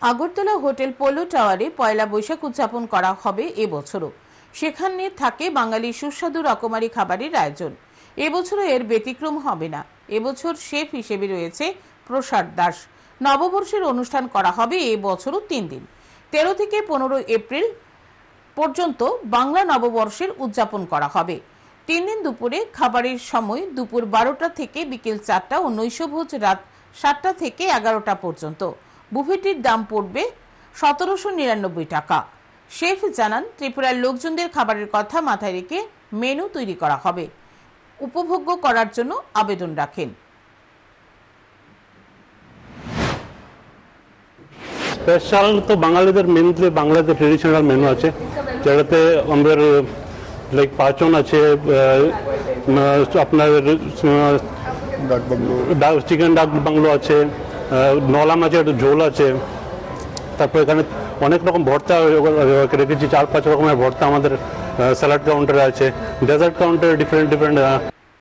Agartala hotel polo টাওয়ারে পয়লা বৈশাখ উদযাপন করা হবে এবছরও। সেখানে থাকে বাঙালি সুস্বাদু রকমারি খাবারের আয়োজন। এবছরও এর ব্যতিক্রম হবে না। এবছর শেফ হিসেবে রয়েছে প্রসাদ দাস। নববর্ষের অনুষ্ঠান করা হবে এবছরও 3 দিন, 13 থেকে 15 এপ্রিল পর্যন্ত বাংলা নববর্ষের উদযাপন করা হবে। 3 দিন দুপুরে খাবারের সময় দুপুর 12টা থেকে বিকেল 4টা ও নৈশভোজ রাত 7টা থেকে 11টা পর্যন্ত। বুফেটির দাম পড়বে 1799 টাকা। শেফ জানান, ত্রিপুরার লোকজনদের খাবারের কথা মাথায় রেখে মেনু তৈরি করা হবে। উপভোগ্য করার জন্য আবেদন রাখেন। স্পেশাল তো বাঙালিদের মেনুতে বাংলাতে ট্রেডিশনাল মেনু আছে, যেটাতে আমাদের লাইক পাচন আছে, আপনার চিকেন ডাক বাংলো আছে, নলা মাছের ঝোল আছে, তারপর এখানে অনেক রকম ভর্তা রেখেছি, 4-5 রকমের ভর্তা আমাদের স্যালাড কাউন্টারে আছে, ডেজার্ট কাউন্টারে ডিফারেন্ট